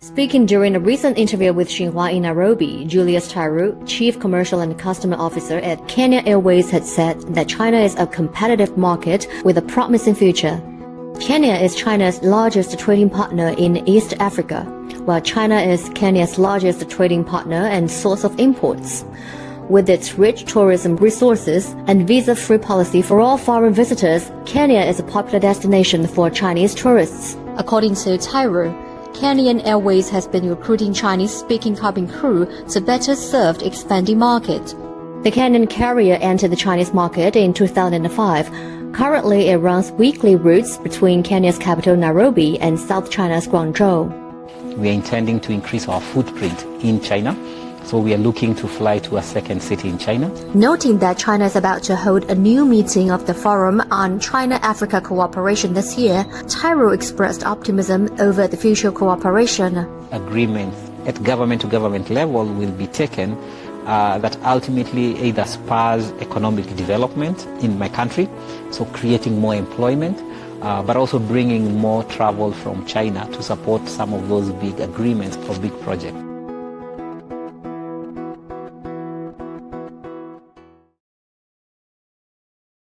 Speaking during a recent interview with Shunhua in Nairobi, Julius Thyroux, Chief Commercial and Customer Officer at Kenya Airways, had said that China is a competitive market with a promising future. Kenya is China's largest trading partner in East Africa, while China is Kenya's largest trading partner and source of imports. With its rich tourism resources and visa-free policy for all foreign visitors, Kenya is a popular destination for Chinese tourists. According to Thyroux, Kenyan Airways has been recruiting Chinese-speaking cabin crew to better serve the expanding market. The Kenyan carrier entered the Chinese market in 2005. Currently, it runs weekly routes between Kenya's capital Nairobi and South China's Guangzhou. We are intending to increase our footprint in China. So we are looking to fly to a second city in China. Noting that China is about to hold a new meeting of the Forum on China-Africa Cooperation this year, Thyroux expressed optimism over the future cooperation. Agreements at government-to-government level will be taken that ultimately either spurs economic development in my country, so creating more employment, but also bringing more travel from China to support some of those big agreements for big projects.